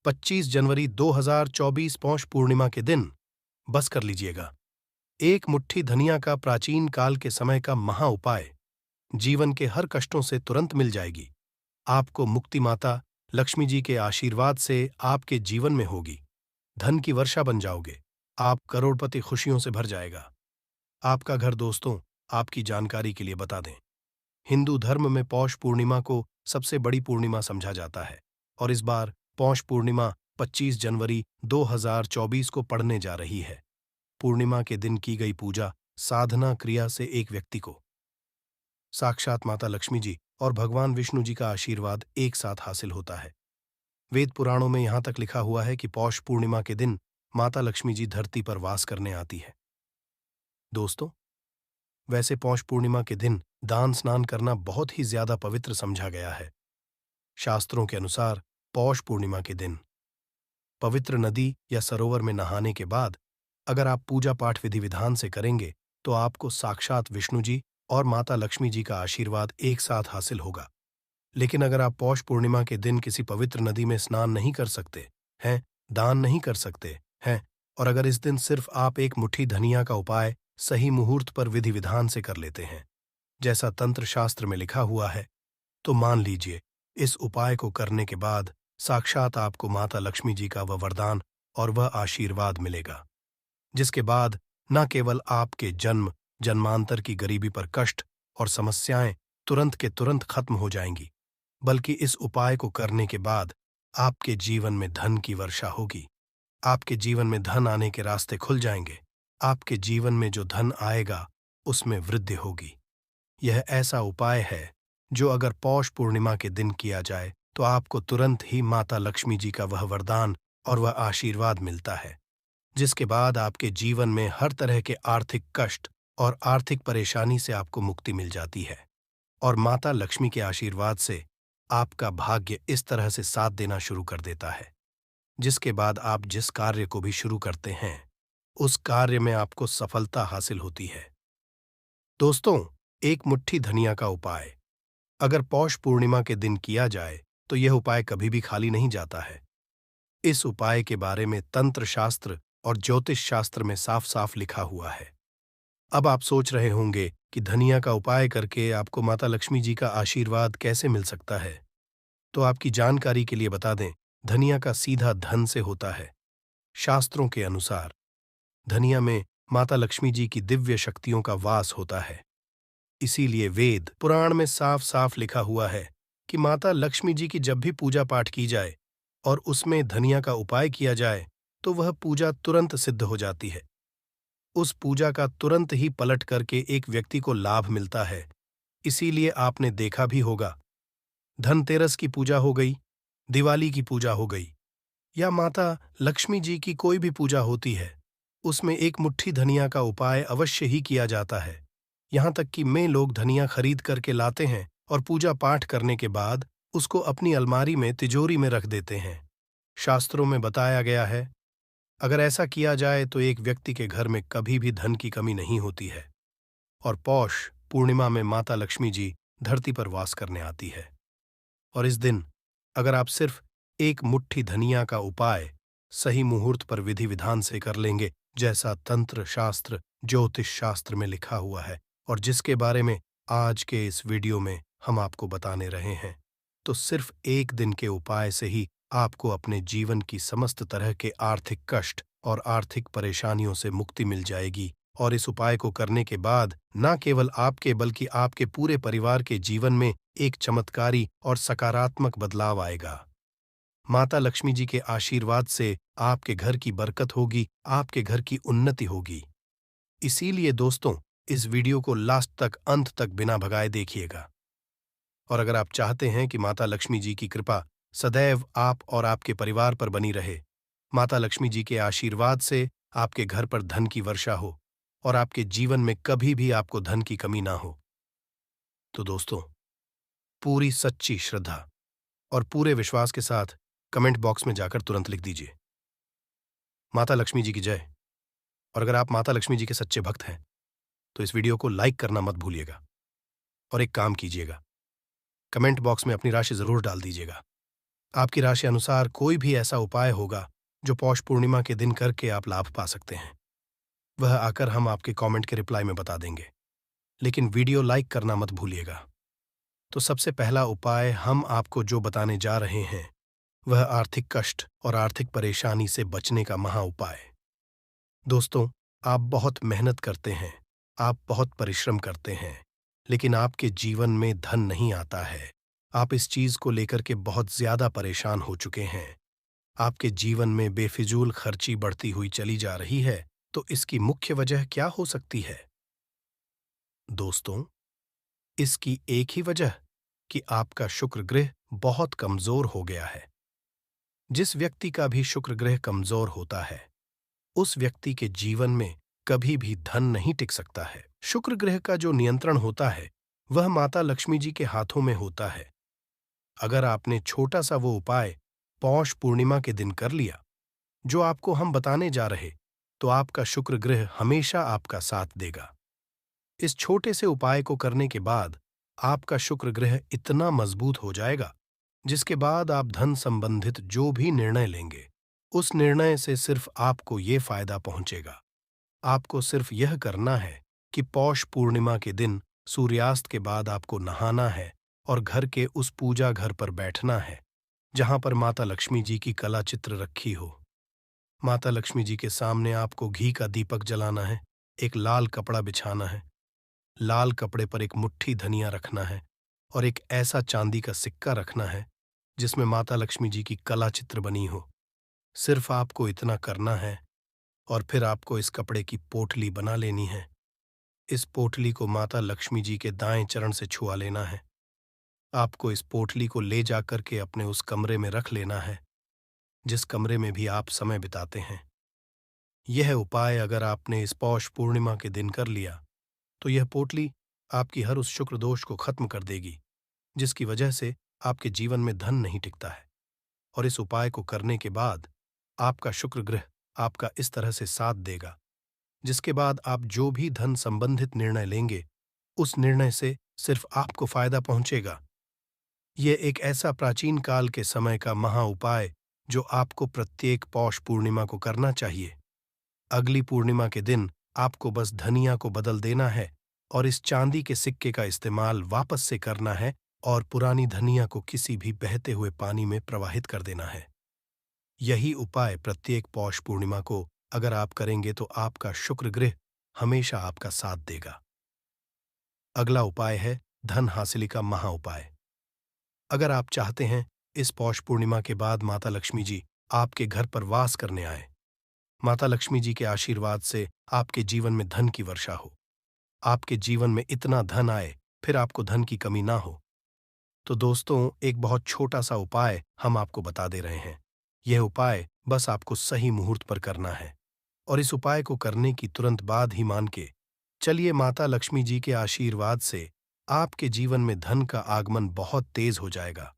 25 जनवरी 2024 पौष पूर्णिमा के दिन बस कर लीजिएगा। एक मुट्ठी धनिया का प्राचीन काल के समय का महा उपाय जीवन के हर कष्टों से तुरंत मिल जाएगी। आपको मुक्ति माता लक्ष्मी जी के आशीर्वाद से आपके जीवन में होगी। धन की वर्षा बन जाओगे। आप करोड़पति खुशियों से भर जाएगा। आपका घर दोस्तों, आपकी जानकारी के लिए बता दें, हिंदू धर्म में पौष पूर्णिमा को सबसे बड़ी पूर्णिमा समझा जाता है और इस बार पौष पूर्णिमा 25 जनवरी 2024 को पड़ने जा रही है। पूर्णिमा के दिन की गई पूजा साधना क्रिया से एक व्यक्ति को साक्षात माता लक्ष्मी जी और भगवान विष्णु जी का आशीर्वाद एक साथ हासिल होता है। वेद पुराणों में यहां तक लिखा हुआ है कि पौष पूर्णिमा के दिन माता लक्ष्मी जी धरती पर वास करने आती है। दोस्तों, वैसे पौष पूर्णिमा के दिन दान स्नान करना बहुत ही ज्यादा पवित्र समझा गया है। शास्त्रों के अनुसार पौष पूर्णिमा के दिन पवित्र नदी या सरोवर में नहाने के बाद अगर आप पूजा पाठ विधि विधान से करेंगे तो आपको साक्षात विष्णु जी और माता लक्ष्मी जी का आशीर्वाद एक साथ हासिल होगा। लेकिन अगर आप पौष पूर्णिमा के दिन किसी पवित्र नदी में स्नान नहीं कर सकते हैं, दान नहीं कर सकते हैं, और अगर इस दिन सिर्फ आप एक मुट्ठी धनिया का उपाय सही मुहूर्त पर विधि विधान से कर लेते हैं, जैसा तंत्र शास्त्र में लिखा हुआ है, तो मान लीजिए इस उपाय को करने के बाद साक्षात आपको माता लक्ष्मी जी का वह वरदान और वह आशीर्वाद मिलेगा, जिसके बाद न केवल आपके जन्म जन्मांतर की गरीबी पर कष्ट और समस्याएं तुरंत के तुरंत खत्म हो जाएंगी, बल्कि इस उपाय को करने के बाद आपके जीवन में धन की वर्षा होगी। आपके जीवन में धन आने के रास्ते खुल जाएंगे। आपके जीवन में जो धन आएगा उसमें वृद्धि होगी। यह ऐसा उपाय है जो अगर पौष पूर्णिमा के दिन किया जाए तो आपको तुरंत ही माता लक्ष्मी जी का वह वरदान और वह आशीर्वाद मिलता है, जिसके बाद आपके जीवन में हर तरह के आर्थिक कष्ट और आर्थिक परेशानी से आपको मुक्ति मिल जाती है और माता लक्ष्मी के आशीर्वाद से आपका भाग्य इस तरह से साथ देना शुरू कर देता है, जिसके बाद आप जिस कार्य को भी शुरू करते हैं उस कार्य में आपको सफलता हासिल होती है। दोस्तों, एक मुट्ठी धनिया का उपाय अगर पौष पूर्णिमा के दिन किया जाए तो यह उपाय कभी भी खाली नहीं जाता है। इस उपाय के बारे में तंत्र शास्त्र और ज्योतिष शास्त्र में साफ साफ लिखा हुआ है। अब आप सोच रहे होंगे कि धनिया का उपाय करके आपको माता लक्ष्मी जी का आशीर्वाद कैसे मिल सकता है। तो आपकी जानकारी के लिए बता दें, धनिया का सीधा धन से होता है। शास्त्रों के अनुसार धनिया में माता लक्ष्मी जी की दिव्य शक्तियों का वास होता है। इसीलिए वेद पुराण में साफ साफ लिखा हुआ है कि माता लक्ष्मी जी की जब भी पूजा पाठ की जाए और उसमें धनिया का उपाय किया जाए तो वह पूजा तुरंत सिद्ध हो जाती है। उस पूजा का तुरंत ही पलट करके एक व्यक्ति को लाभ मिलता है। इसीलिए आपने देखा भी होगा, धनतेरस की पूजा हो गई, दिवाली की पूजा हो गई या माता लक्ष्मी जी की कोई भी पूजा होती है, उसमें एक मुट्ठी धनिया का उपाय अवश्य ही किया जाता है। यहाँ तक कि में लोग धनिया खरीद करके लाते हैं और पूजा पाठ करने के बाद उसको अपनी अलमारी में तिजोरी में रख देते हैं। शास्त्रों में बताया गया है, अगर ऐसा किया जाए तो एक व्यक्ति के घर में कभी भी धन की कमी नहीं होती है और पौष पूर्णिमा में माता लक्ष्मी जी धरती पर वास करने आती है। और इस दिन अगर आप सिर्फ एक मुट्ठी धनिया का उपाय सही मुहूर्त पर विधि विधान से कर लेंगे, जैसा तंत्र शास्त्र ज्योतिष शास्त्र में लिखा हुआ है और जिसके बारे में आज के इस वीडियो में हम आपको बताने रहे हैं, तो सिर्फ एक दिन के उपाय से ही आपको अपने जीवन की समस्त तरह के आर्थिक कष्ट और आर्थिक परेशानियों से मुक्ति मिल जाएगी। और इस उपाय को करने के बाद न केवल आपके बल्कि आपके पूरे परिवार के जीवन में एक चमत्कारी और सकारात्मक बदलाव आएगा। माता लक्ष्मी जी के आशीर्वाद से आपके घर की बरकत होगी, आपके घर की उन्नति होगी। इसीलिए दोस्तों, इस वीडियो को लास्ट तक अंत तक बिना भगाए देखिएगा। और अगर आप चाहते हैं कि माता लक्ष्मी जी की कृपा सदैव आप और आपके परिवार पर बनी रहे, माता लक्ष्मी जी के आशीर्वाद से आपके घर पर धन की वर्षा हो और आपके जीवन में कभी भी आपको धन की कमी ना हो, तो दोस्तों, पूरी सच्ची श्रद्धा और पूरे विश्वास के साथ कमेंट बॉक्स में जाकर तुरंत लिख दीजिए, माता लक्ष्मी जी की जय। और अगर आप माता लक्ष्मी जी के सच्चे भक्त हैं तो इस वीडियो को लाइक करना मत भूलिएगा और एक काम कीजिएगा, कमेंट बॉक्स में अपनी राशि जरूर डाल दीजिएगा। आपकी राशि अनुसार कोई भी ऐसा उपाय होगा जो पौष पूर्णिमा के दिन करके आप लाभ पा सकते हैं, वह आकर हम आपके कमेंट के रिप्लाई में बता देंगे। लेकिन वीडियो लाइक करना मत भूलिएगा। तो सबसे पहला उपाय हम आपको जो बताने जा रहे हैं वह आर्थिक कष्ट और आर्थिक परेशानी से बचने का महा उपाय। दोस्तों, आप बहुत मेहनत करते हैं, आप बहुत परिश्रम करते हैं, लेकिन आपके जीवन में धन नहीं आता है। आप इस चीज को लेकर के बहुत ज्यादा परेशान हो चुके हैं। आपके जीवन में बेफिजूल खर्ची बढ़ती हुई चली जा रही है। तो इसकी मुख्य वजह क्या हो सकती है? दोस्तों, इसकी एक ही वजह कि आपका शुक्र ग्रह बहुत कमजोर हो गया है। जिस व्यक्ति का भी शुक्र ग्रह कमजोर होता है, उस व्यक्ति के जीवन में कभी भी धन नहीं टिक सकता है। शुक्र ग्रह का जो नियंत्रण होता है वह माता लक्ष्मी जी के हाथों में होता है। अगर आपने छोटा सा वो उपाय पौष पूर्णिमा के दिन कर लिया जो आपको हम बताने जा रहे, तो आपका शुक्र ग्रह हमेशा आपका साथ देगा। इस छोटे से उपाय को करने के बाद आपका शुक्र ग्रह इतना मजबूत हो जाएगा जिसके बाद आप धन संबंधित जो भी निर्णय लेंगे उस निर्णय से सिर्फ आपको ये फायदा पहुंचेगा। आपको सिर्फ यह करना है कि पौष पूर्णिमा के दिन सूर्यास्त के बाद आपको नहाना है और घर के उस पूजा घर पर बैठना है जहां पर माता लक्ष्मी जी की कला चित्र रखी हो। माता लक्ष्मी जी के सामने आपको घी का दीपक जलाना है, एक लाल कपड़ा बिछाना है, लाल कपड़े पर एक मुट्ठी धनिया रखना है और एक ऐसा चांदी का सिक्का रखना है जिसमें माता लक्ष्मी जी की कला चित्र बनी हो। सिर्फ आपको इतना करना है और फिर आपको इस कपड़े की पोटली बना लेनी है। इस पोटली को माता लक्ष्मी जी के दाएं चरण से छुआ लेना है। आपको इस पोटली को ले जाकर के अपने उस कमरे में रख लेना है जिस कमरे में भी आप समय बिताते हैं। यह उपाय अगर आपने इस पौष पूर्णिमा के दिन कर लिया तो यह पोटली आपकी हर उस शुक्र दोष को खत्म कर देगी जिसकी वजह से आपके जीवन में धन नहीं टिकता है। और इस उपाय को करने के बाद आपका शुक्र ग्रह आपका इस तरह से साथ देगा जिसके बाद आप जो भी धन संबंधित निर्णय लेंगे उस निर्णय से सिर्फ आपको फायदा पहुंचेगा। यह एक ऐसा प्राचीन काल के समय का महा उपाय जो आपको प्रत्येक पौष पूर्णिमा को करना चाहिए। अगली पूर्णिमा के दिन आपको बस धनिया को बदल देना है और इस चांदी के सिक्के का इस्तेमाल वापस से करना है और पुरानी धनिया को किसी भी बहते हुए पानी में प्रवाहित कर देना है। यही उपाय प्रत्येक पौष पूर्णिमा को अगर आप करेंगे तो आपका शुक्र ग्रह हमेशा आपका साथ देगा। अगला उपाय है धन हासिली का महा उपाय। अगर आप चाहते हैं इस पौष पूर्णिमा के बाद माता लक्ष्मी जी आपके घर पर वास करने आए, माता लक्ष्मी जी के आशीर्वाद से आपके जीवन में धन की वर्षा हो, आपके जीवन में इतना धन आए फिर आपको धन की कमी ना हो, तो दोस्तों एक बहुत छोटा सा उपाय हम आपको बता दे रहे हैं। यह उपाय बस आपको सही मुहूर्त पर करना है और इस उपाय को करने की तुरंत बाद ही मान के चलिए माता लक्ष्मी जी के आशीर्वाद से आपके जीवन में धन का आगमन बहुत तेज हो जाएगा।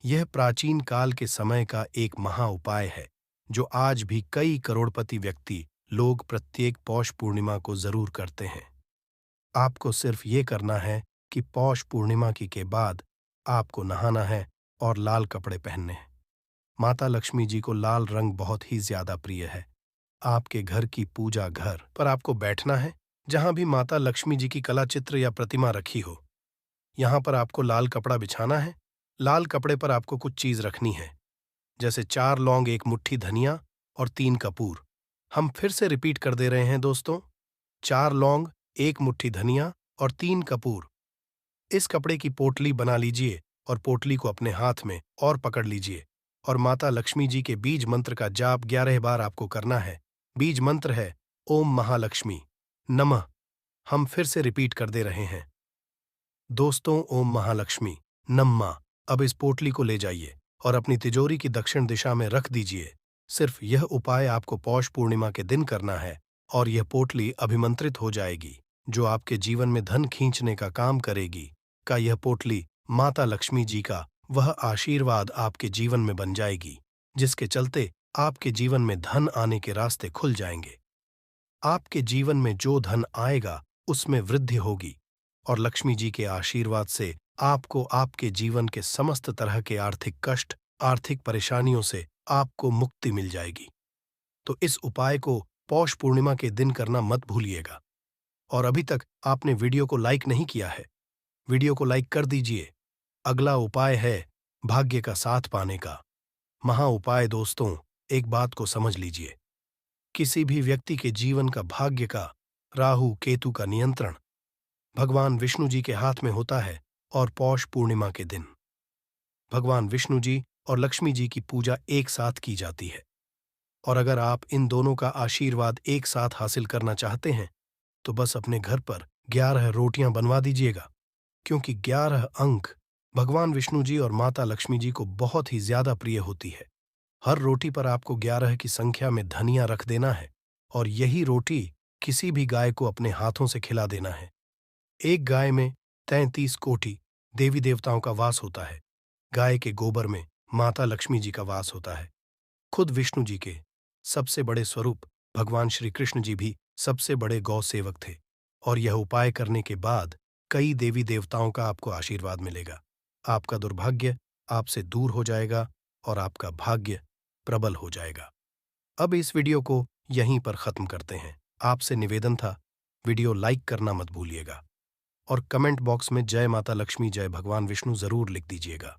यह प्राचीन काल के समय का एक महा उपाय है जो आज भी कई करोड़पति व्यक्ति लोग प्रत्येक पौष पूर्णिमा को जरूर करते हैं। आपको सिर्फ ये करना है कि पौष पूर्णिमा की के बाद आपको नहाना है और लाल कपड़े पहनने हैं। माता लक्ष्मी जी को लाल रंग बहुत ही ज्यादा प्रिय है। आपके घर की पूजा घर पर आपको बैठना है जहां भी माता लक्ष्मी जी की कला चित्र या प्रतिमा रखी हो। यहां पर आपको लाल कपड़ा बिछाना है। लाल कपड़े पर आपको कुछ चीज रखनी है जैसे 4 लौंग, एक मुट्ठी धनिया और 3 कपूर। हम फिर से रिपीट कर दे रहे हैं दोस्तों, 4 लौंग, 1 मुट्ठी धनिया और 3 कपूर। इस कपड़े की पोटली बना लीजिए और पोटली को अपने हाथ में और पकड़ लीजिए और माता लक्ष्मी जी के बीज मंत्र का जाप 11 बार आपको करना है। बीज मंत्र है ओम महालक्ष्मी नमः। हम फिर से रिपीट कर दे रहे हैं दोस्तों, ओम महालक्ष्मी नमः। अब इस पोटली को ले जाइए और अपनी तिजोरी की दक्षिण दिशा में रख दीजिए। सिर्फ यह उपाय आपको पौष पूर्णिमा के दिन करना है और यह पोटली अभिमंत्रित हो जाएगी जो आपके जीवन में धन खींचने का काम करेगी। का यह पोटली माता लक्ष्मी जी का वह आशीर्वाद आपके जीवन में बन जाएगी जिसके चलते आपके जीवन में धन आने के रास्ते खुल जाएंगे। आपके जीवन में जो धन आएगा उसमें वृद्धि होगी और लक्ष्मी जी के आशीर्वाद से आपको आपके जीवन के समस्त तरह के आर्थिक कष्ट आर्थिक परेशानियों से आपको मुक्ति मिल जाएगी। तो इस उपाय को पौष पूर्णिमा के दिन करना मत भूलिएगा। और अभी तक आपने वीडियो को लाइक नहीं किया है, वीडियो को लाइक कर दीजिए। अगला उपाय है भाग्य का साथ पाने का महा उपाय। दोस्तों, एक बात को समझ लीजिए, किसी भी व्यक्ति के जीवन का भाग्य का राहु केतु का नियंत्रण भगवान विष्णु जी के हाथ में होता है। और पौष पूर्णिमा के दिन भगवान विष्णु जी और लक्ष्मी जी की पूजा एक साथ की जाती है। और अगर आप इन दोनों का आशीर्वाद एक साथ हासिल करना चाहते हैं तो बस अपने घर पर 11 रोटियां बनवा दीजिएगा, क्योंकि 11 अंक भगवान विष्णु जी और माता लक्ष्मी जी को बहुत ही ज्यादा प्रिय होती है। हर रोटी पर आपको 11 की संख्या में धनिया रख देना है और यही रोटी किसी भी गाय को अपने हाथों से खिला देना है। एक गाय में 33 कोटि देवी देवताओं का वास होता है। गाय के गोबर में माता लक्ष्मी जी का वास होता है। खुद विष्णु जी के सबसे बड़े स्वरूप भगवान श्री कृष्ण जी भी सबसे बड़े गौ सेवक थे। और यह उपाय करने के बाद कई देवी देवताओं का आपको आशीर्वाद मिलेगा। आपका दुर्भाग्य आपसे दूर हो जाएगा और आपका भाग्य प्रबल हो जाएगा। अब इस वीडियो को यहीं पर खत्म करते हैं। आपसे निवेदन था, वीडियो लाइक करना मत भूलिएगा और कमेंट बॉक्स में जय माता लक्ष्मी जय भगवान विष्णु जरूर लिख दीजिएगा।